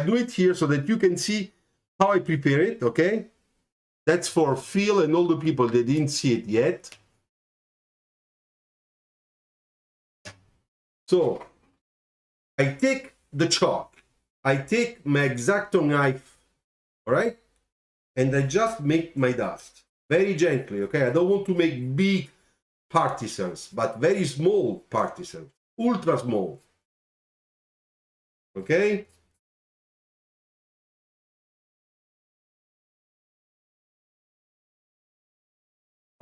I'll do it here so that you can see how I prepare it, okay? That's for Phil and all the people that didn't see it yet. So I take the chalk, I take my X-Acto knife, all right? And I just make my dust very gently, okay? I don't want to make big particles, but very small particles, ultra small, okay?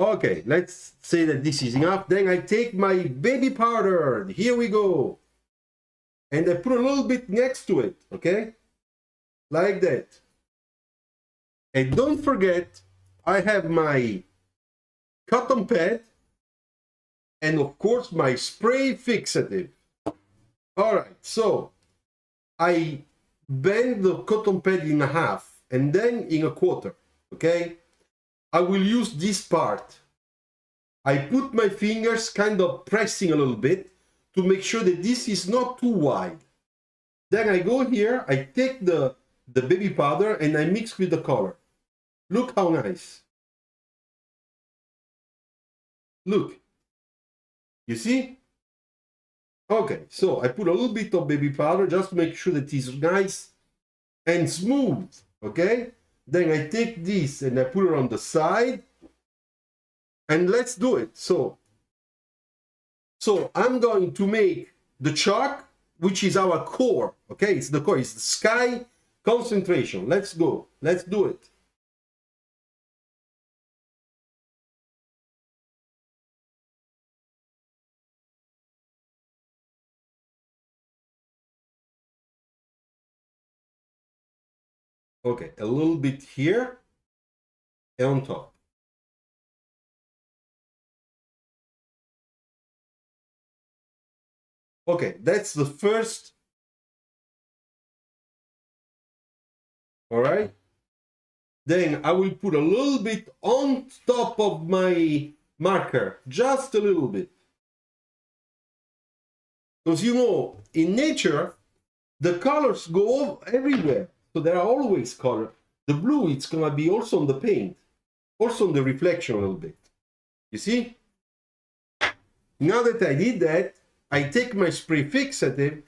Okay, let's say that this is enough. Then I take my baby powder. Here we go. And I put a little bit next to it, okay? Like that. And don't forget, I have my cotton pad and of course my spray fixative. All right, so I bend the cotton pad in half and then in a quarter, okay? I will use this part. I put my fingers kind of pressing a little bit to make sure that this is not too wide. Then I go here, I take the baby powder and I mix with the color. Look how nice. Look. You see? Okay, so I put a little bit of baby powder just to make sure that it's nice and smooth, okay? Then I take this and I put it on the side and let's do it. So I'm going to make the chalk, which is our core, okay? It's the core, it's the sky concentration. Let's go, let's do it. Okay, a little bit here and on top. Okay, that's the first. All right. Then I will put a little bit on top of my marker, just a little bit. Because you know, in nature, the colors go everywhere. So there are always colors. The blue, it's going to be also on the paint, also on the reflection a little bit. You see? Now that I did that, I take my spray fixative,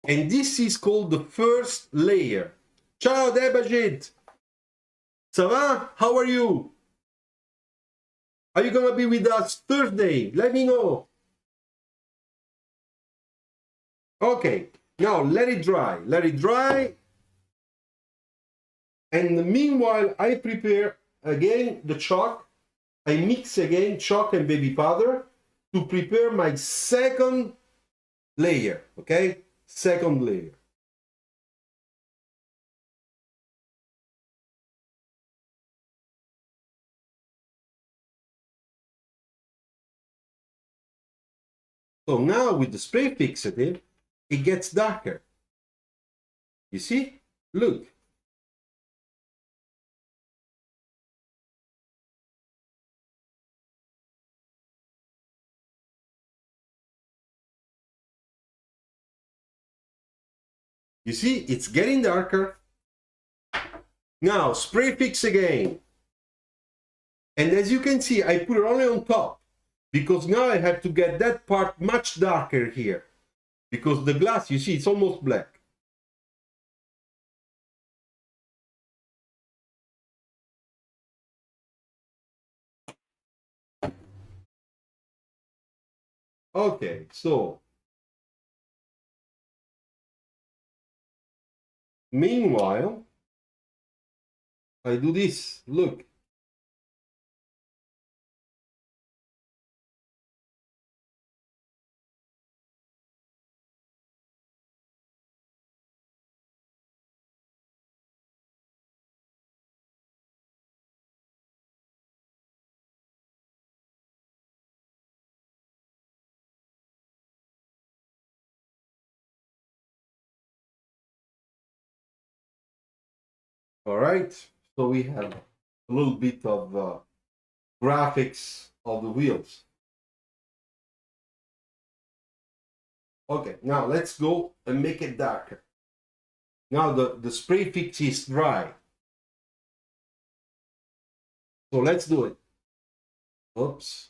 and this is called the first layer. Ciao, Debajit! Ça va? How are you? Are you going to be with us Thursday? Let me know. Okay, now let it dry. Let it dry. And meanwhile, I prepare again the chalk. I mix again chalk and baby powder to prepare my second layer, okay? Second layer. So now with the spray fixative, it gets darker. You see? Look. You see, it's getting darker. Now, spray fix again. And as you can see, I put it only on top because now I have to get that part much darker here. Because the glass, you see, it's almost black. Okay, so meanwhile, I do this. Look. All right, so we have a little bit of graphics of the wheels. Okay, now let's go and make it darker. Now the spray fix is dry. So let's do it. Oops.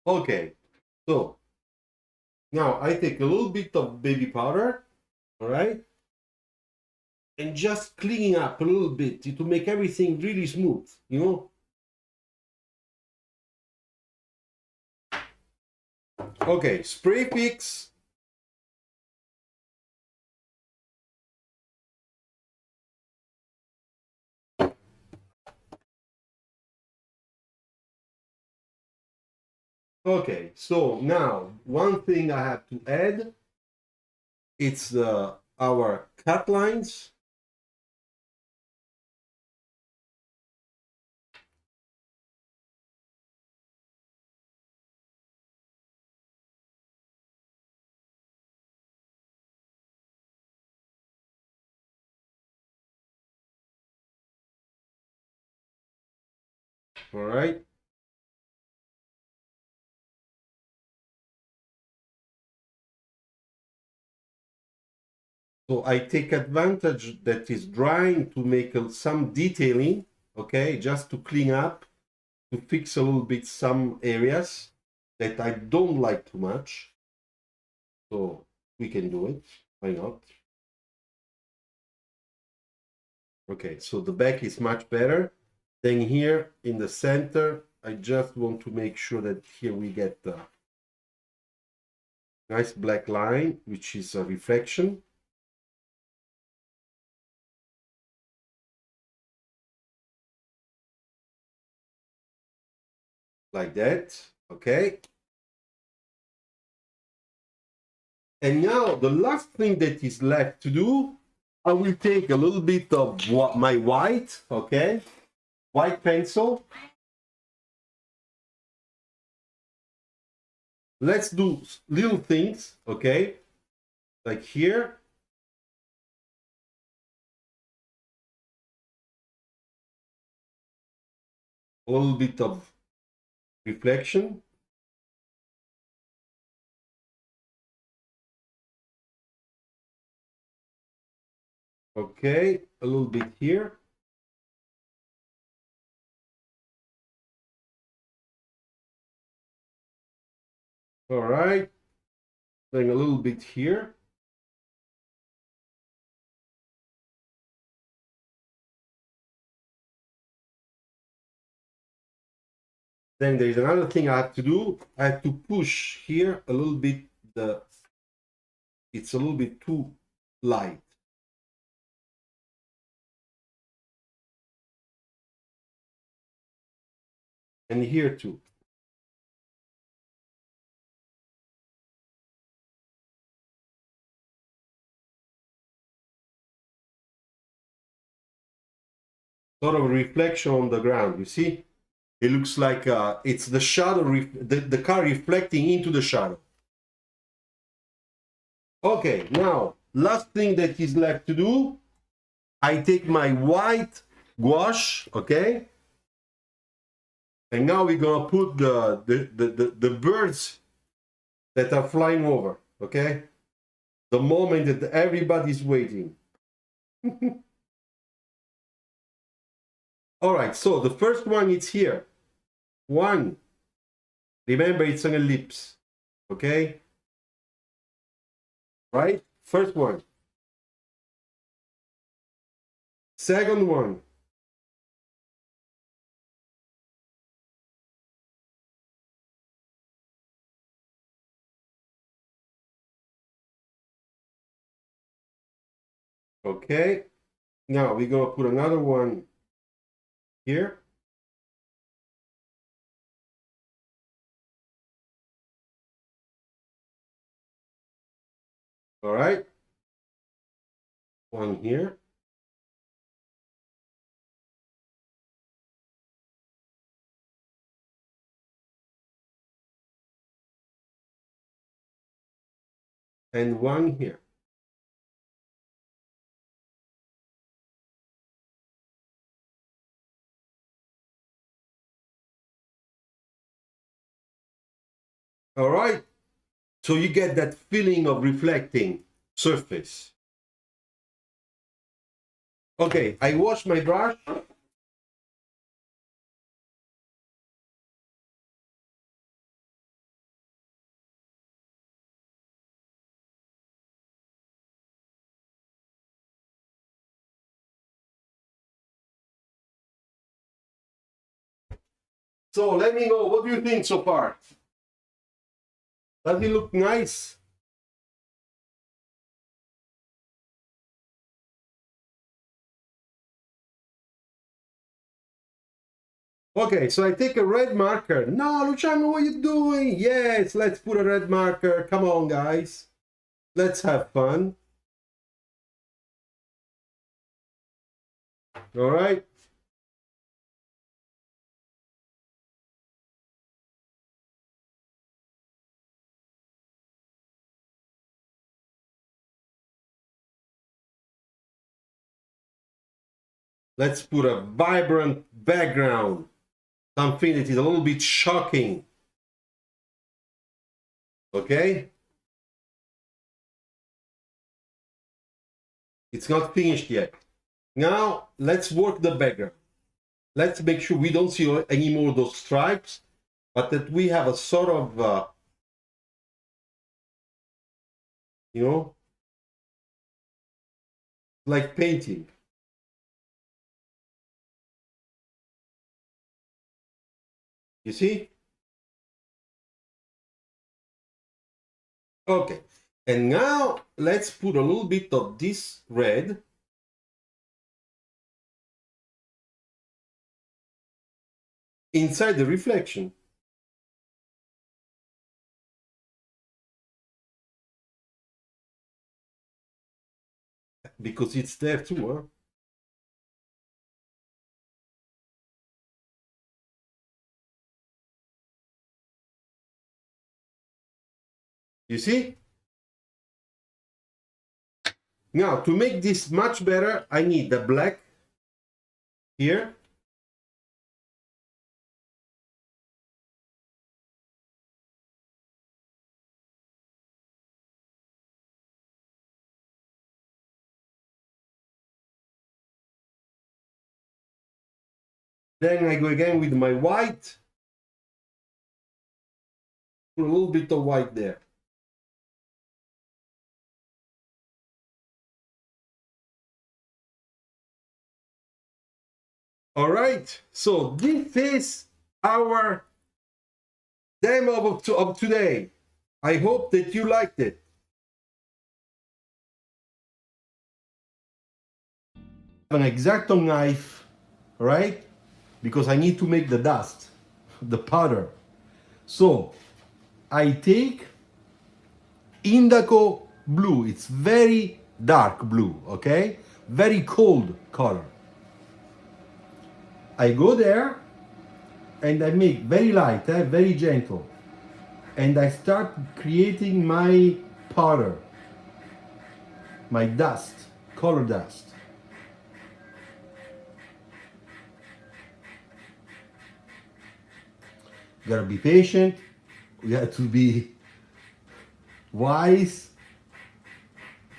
Okay, so now I take a little bit of baby powder, all right, and just cleaning up a little bit to make everything really smooth, you know. Okay, spray fix. Okay, so now one thing I have to add, it's our cut lines. All right. So I take advantage that is drying to make some detailing, okay, just to clean up, to fix a little bit some areas that I don't like too much. So we can do it, why not? Okay, so the back is much better. Then here in the center, I just want to make sure that here we get the nice black line, which is a reflection. Like that, okay? And now the last thing that is left to do, I will take a little bit of my white, okay? White pencil. Let's do little things, okay? Like here. A little bit of reflection. Okay, a little bit here. All right, then a little bit here. Then there's another thing I have to do. I have to push here a little bit. It's a little bit too light. And here too. Sort of reflection on the ground, you see? It looks like it's the shadow, the car reflecting into the shadow. Okay, now, last thing that is left to do, I take my white gouache, okay? And now we're gonna put the birds that are flying over, okay? The moment that everybody's waiting. All right, so the first one is here. One, remember it's an ellipse, okay? Right? First one. Second one. Okay. Now we're gonna put another one here. All right. One here. And one here. All right. So you get that feeling of reflecting surface. Okay, I wash my brush. So let me know, what do you think so far? Does it look nice? Okay, so I take a red marker. No, Luciano, what are you doing? Yes, let's put a red marker. Come on, guys. Let's have fun. All right. Let's put a vibrant background. Something that is a little bit shocking. Okay? It's not finished yet. Now, let's work the background. Let's make sure we don't see any more of those stripes, but that we have a sort of, you know, like painting. You see? Okay. And now let's put a little bit of this red inside the reflection. Because it's there too, huh? You see? Now, to make this much better, I need the black here. Then I go again with my white. Put a little bit of white there. All right, so this is our demo of today. I hope that you liked it. An X-Acto knife, right? Because I need to make the dust, the powder. So I take indigo blue. It's very dark blue, okay? Very cold color. I go there and I make very light, very gentle. And I start creating my powder, my dust, color dust. You gotta be patient, you have to be wise.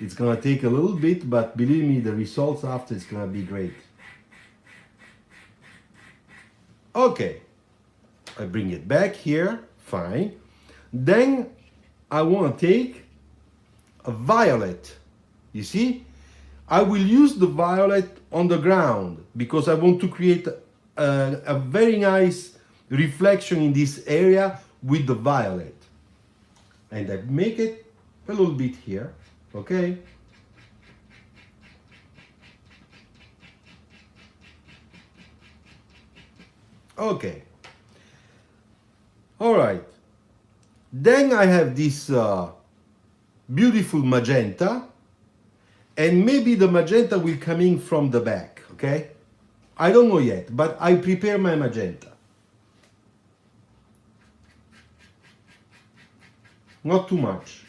It's gonna take a little bit, but believe me, the results after is gonna be great. Okay, I bring it back here, fine. Then I want to take a violet. You see, I will use the violet on the ground because I want to create a very nice reflection in this area with the violet. And I make it a little bit here, okay? Okay. All right. Then I have this beautiful magenta, and maybe the magenta will come in from the back, okay? I don't know yet, but I prepare my magenta. Not too much.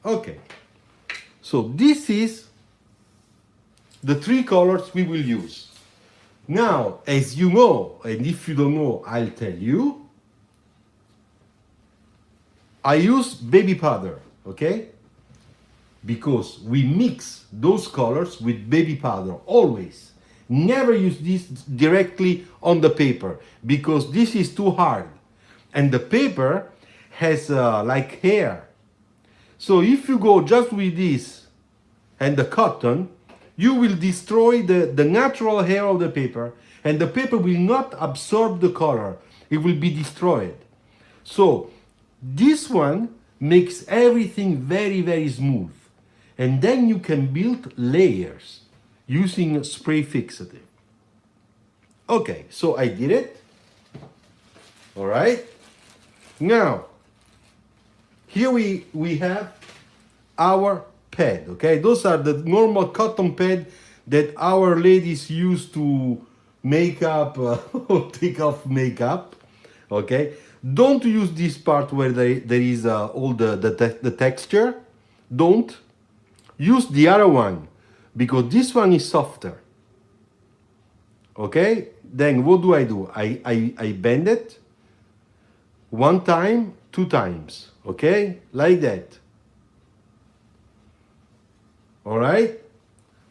Okay. So this is the three colors we will use. Now, as you know, and if you don't know, I'll tell you, I use baby powder, okay? Because we mix those colors with baby powder, always. Never use this directly on the paper, because this is too hard. And the paper has like hair. So if you go just with this and the cotton, you will destroy the natural hair of the paper, and the paper will not absorb the color. It will be destroyed. So this one makes everything very, very smooth. And then you can build layers using spray fixative. Okay, so I did it. All right. Now, here we have our pad, okay? Those are the normal cotton pad that our ladies use to make up or take off makeup, okay? Don't use this part where there is all the texture. Don't. Use the other one, because this one is softer. Okay? Then what do? I bend it one time, two times. Okay? Like that. All right?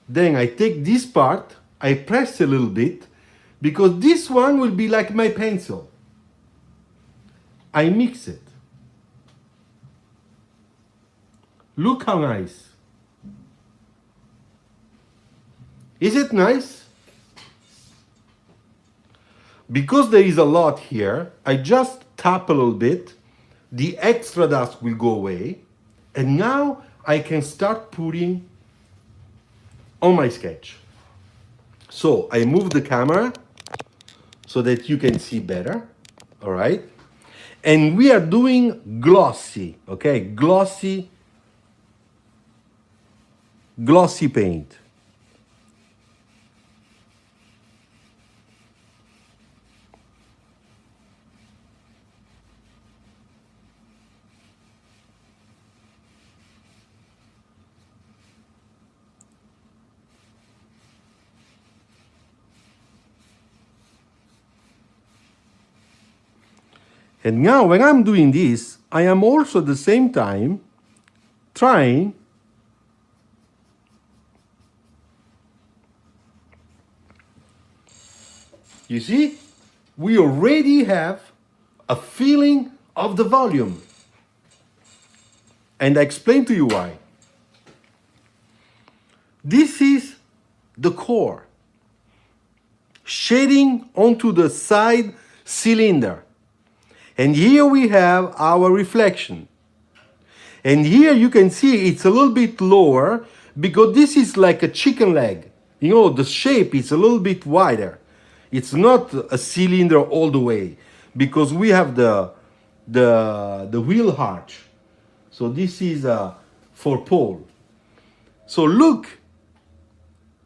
Then I take this part, I press a little bit, because this one will be like my pencil. I mix it. Look how nice. Is it nice? Because there is a lot here, I just tap a little bit, the extra dust will go away, and now I can start putting on my sketch. So I move the camera so that you can see better, all right? And we are doing glossy, okay? Glossy paint. And now when I'm doing this, I am also at the same time trying you see, we already have a feeling of the volume. And I explain to you why. This is the core shading onto the side cylinder. And here we have our reflection. And here you can see it's a little bit lower because this is like a chicken leg. You know, the shape is a little bit wider. It's not a cylinder all the way because we have the wheel arch. So this is for pole. So look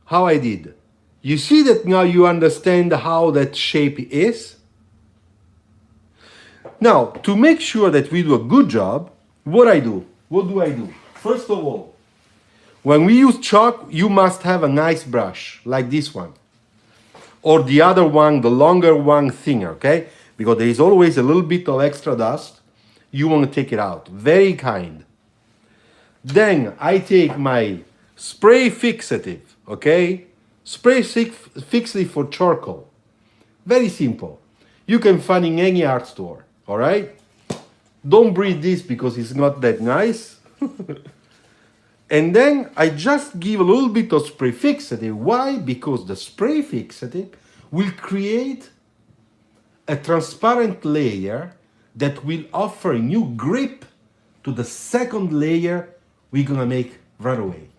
how I did. You see that now you understand how that shape is? Now, to make sure that we do a good job, what do I do? First of all, when we use chalk, you must have a nice brush, like this one. Or the other one, the longer one, thinner, okay? Because there is always a little bit of extra dust. You want to take it out. Very kind. Then I take my spray fixative, okay? Spray fixative for charcoal. Very simple. You can find in any art store. All right? Don't breathe this because it's not that nice. And then I just give a little bit of spray fixative. Why? Because the spray fixative will create a transparent layer that will offer a new grip to the second layer we're gonna make right away.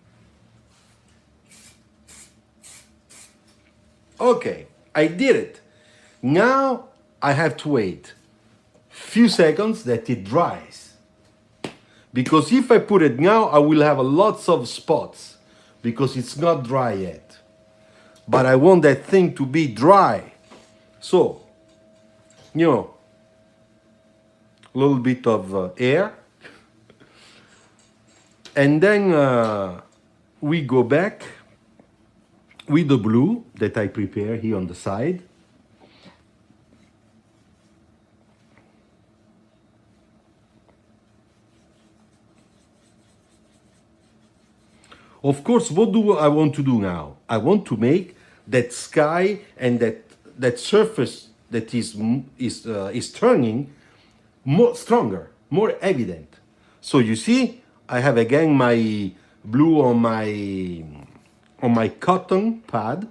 Okay, I did it. Now I have to wait few seconds that it dries. Because if I put it now, I will have a lots of spots because it's not dry yet. But I want that thing to be dry. So, you know, a little bit of air. And then we go back with the blue that I prepare here on the side. Of course, what do I want to do now? I want to make that sky and that surface that is turning more stronger, more evident. So you see, I have again my blue on my cotton pad,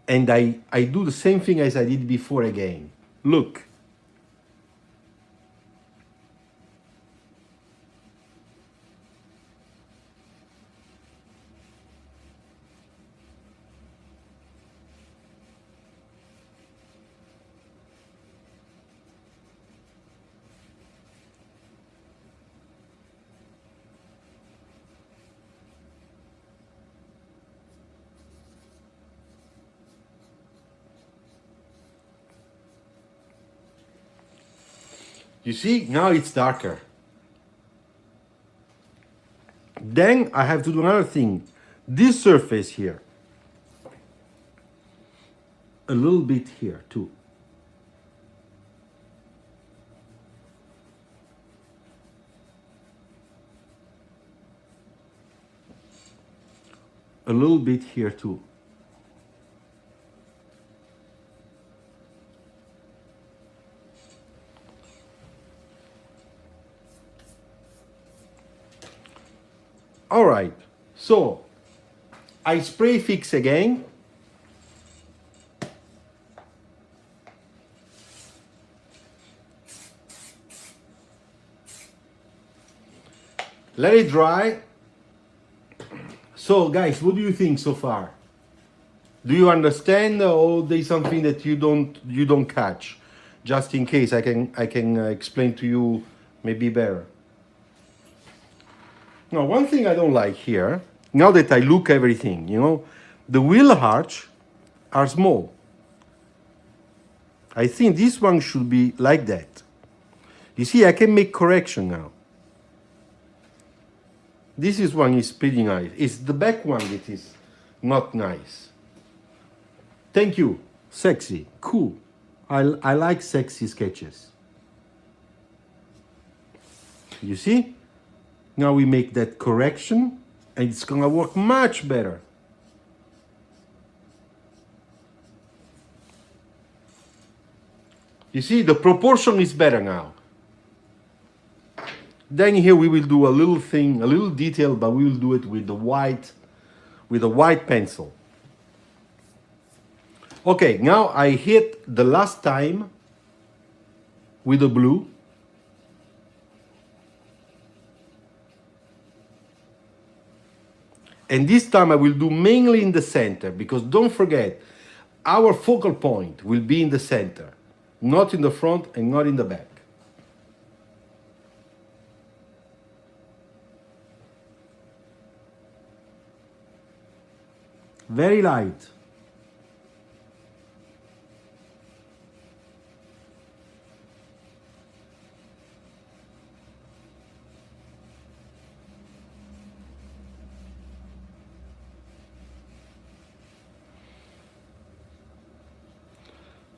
and I do the same thing as I did before again. Look. You see, now it's darker. Then I have to do another thing. This surface here, a little bit here too. A little bit here too. All right, so I spray fix again. Let it dry. So guys, what do you think so far? Do you understand, or there's something that you don't catch? Just in case I can explain to you maybe better. Now, one thing I don't like here, now that I look everything, you know, the wheel arch are small. I think this one should be like that. You see, I can make correction now. This is one is pretty nice. It's the back one that is not nice. Thank you. Sexy. Cool. I like sexy sketches. You see? Now we make that correction and it's gonna work much better. You see, the proportion is better now. Then here we will do a little thing, a little detail, but we will do it with a white pencil. Okay, now I hit the last time with the blue. And this time I will do mainly in the center, because don't forget, our focal point will be in the center, not in the front and not in the back. Very light.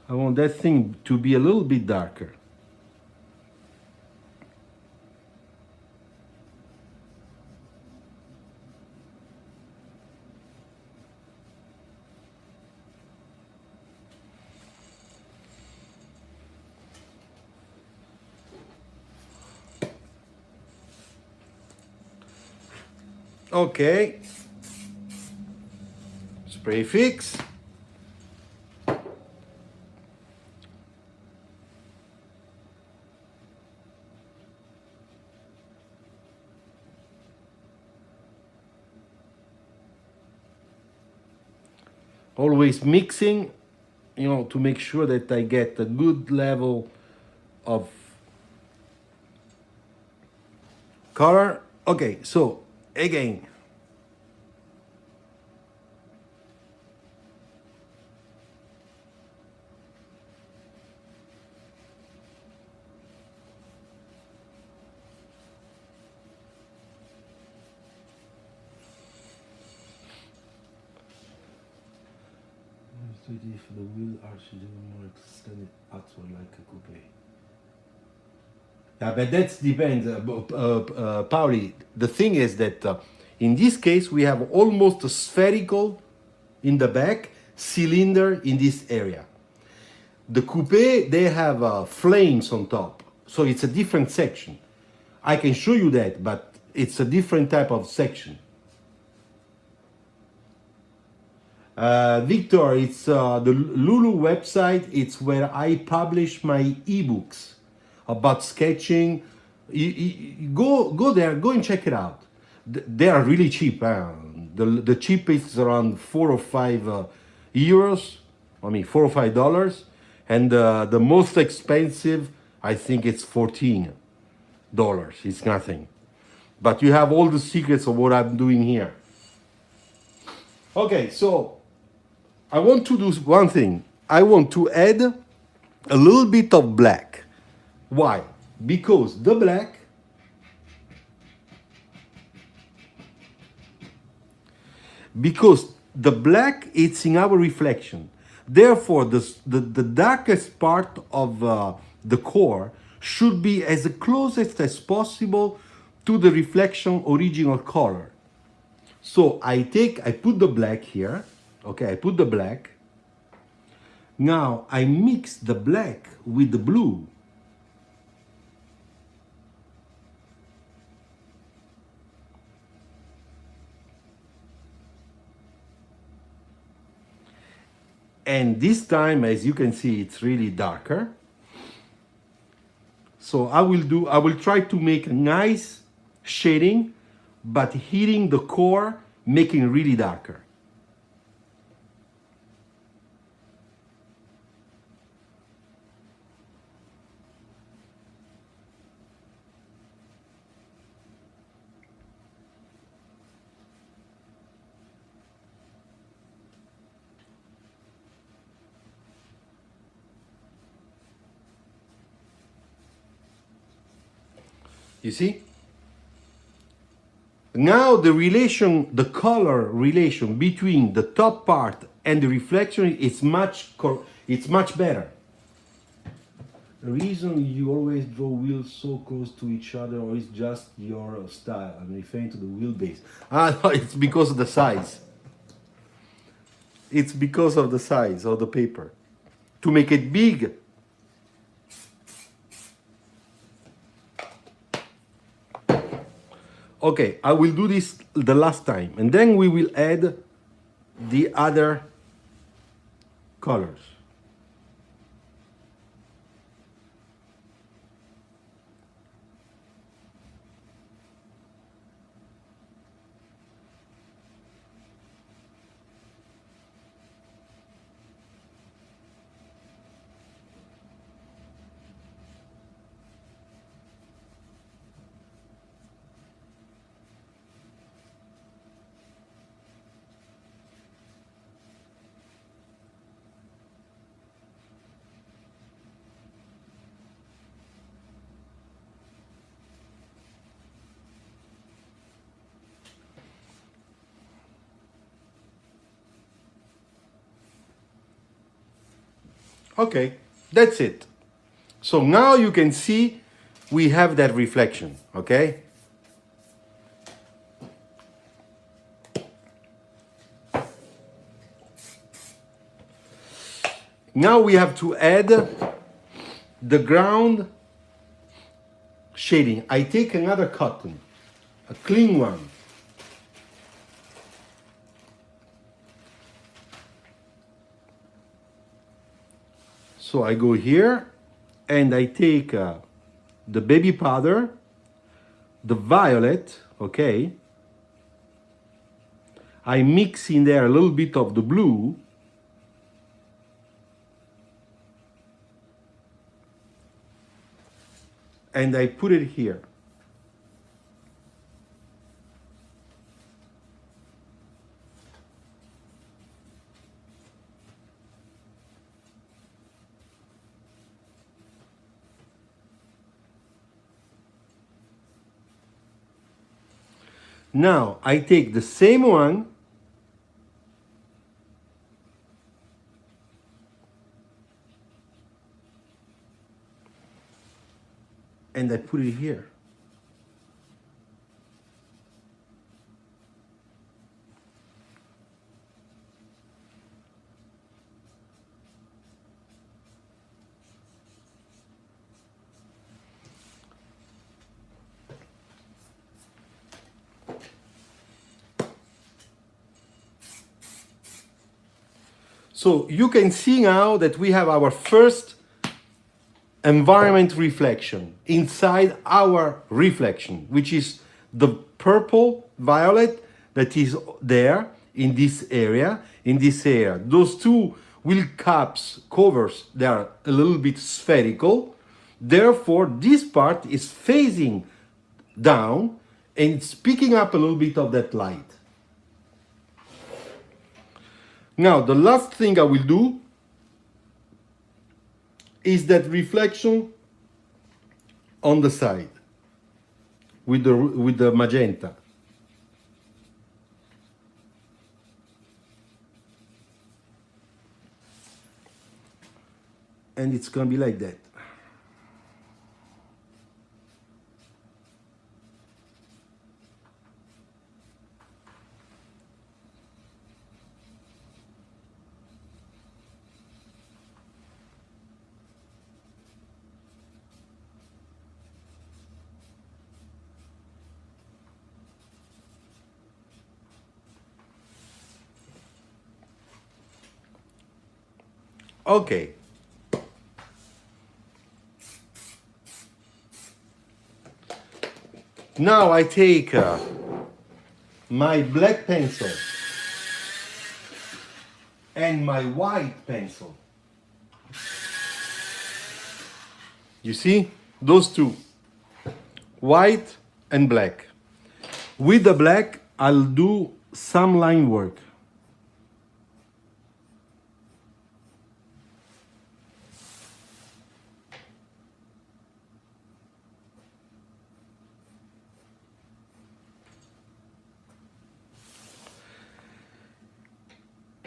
I want that thing to be a little bit darker. Okay. Spray fix. Always mixing, you know, to make sure that I get a good level of color. Okay, so again, if the wheel are more extended outward like a coupe. Yeah, but that depends, Pauli. The thing is that in this case we have almost a spherical in the back, cylinder in this area. The coupe, they have flames on top, so it's a different section. I can show you that, but it's a different type of section. Victor, it's the Lulu website. It's where I publish my ebooks about sketching. Go there, go and check it out. They are really cheap. The cheapest is around 4 or 5 euros. I mean, $4 or $5, and the most expensive, I think it's $14. It's nothing, but you have all the secrets of what I'm doing here. Okay, so I want to do one thing. I want to add a little bit of black. Why? Because the black it's in our reflection. Therefore, the darkest part of the core should be as closest as possible to the reflection original color. So I put the black here. Okay, I put the black. Now I mix the black with the blue. And this time, as you can see, it's really darker. So I will try to make a nice shading, but hitting the core, making it really darker. You see? Now the color relation between the top part and the reflection is much better. The reason you always draw wheels so close to each other, or is just your style? I'm referring to the wheelbase. No, it's because of the size. It's because of the size of the paper. To make it big, okay, I will do this the last time, and then we will add the other colors. Okay, that's it. So now you can see we have that reflection, okay? Now we have to add the ground shading. I take another cotton, a clean one. So I go here and I take the baby powder, the violet, okay? I mix in there a little bit of the blue. And I put it here. Now I take the same one and I put it here. So you can see now that we have our first environment reflection inside our reflection, which is the purple violet that is there in this area, those two wheel caps covers, they are a little bit spherical, therefore this part is phasing down and it's picking up a little bit of that light. Now the last thing I will do is that reflection on the side with the magenta. And it's gonna be like that. Okay. Now I take my black pencil and my white pencil. You see? Those two. White and black. With the black, I'll do some line work.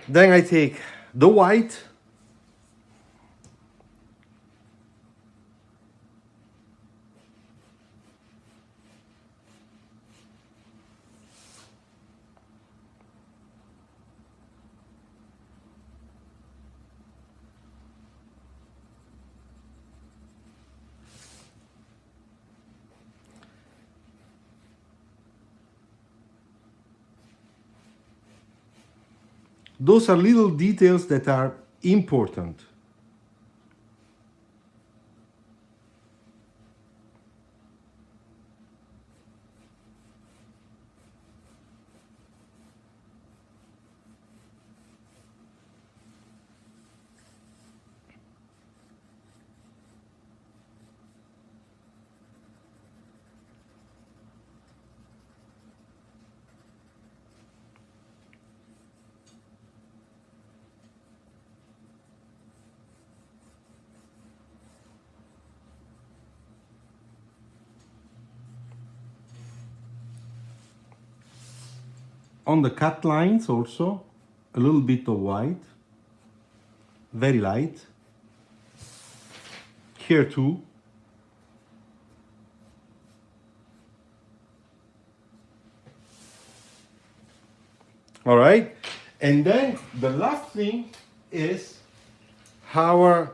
Then I take the white those are little details that are important. On the cut lines also, a little bit of white, very light. Here too. All right. And then the last thing is our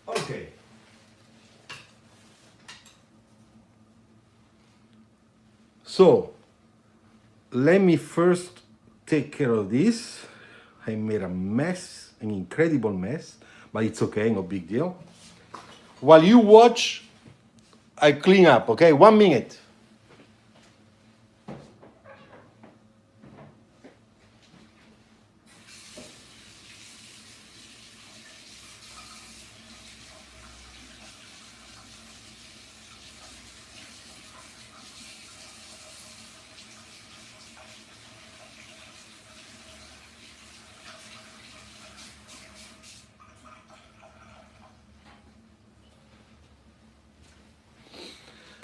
okay. So let me first take care of this. I made a mess, an incredible mess, but it's okay, no big deal. While you watch, I clean up, okay? 1 minute.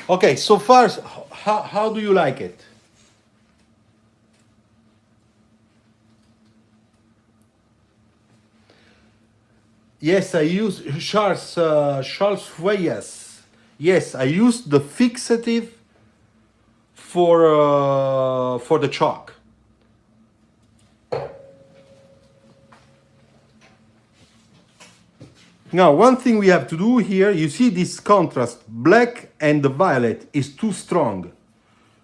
Okay, so far, how do you like it? Yes, I use Charles Feuillas. Yes, I use the fixative for the chalk. Now, one thing we have to do here, you see this contrast, black and the violet is too strong.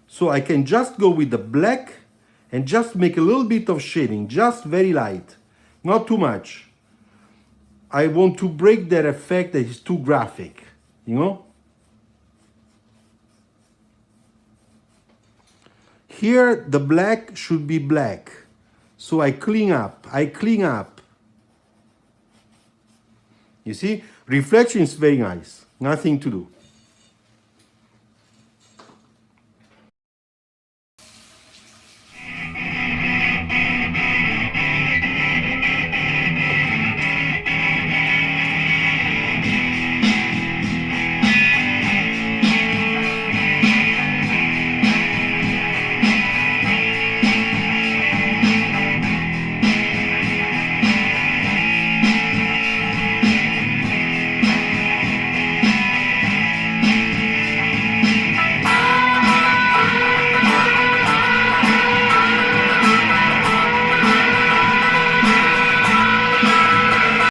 So I can just go with the black and just make a little bit of shading, just very light, not too much. I want to break that effect that is too graphic, you know? Here, the black should be black. So I clean up, You see, reflection is very nice, nothing to do.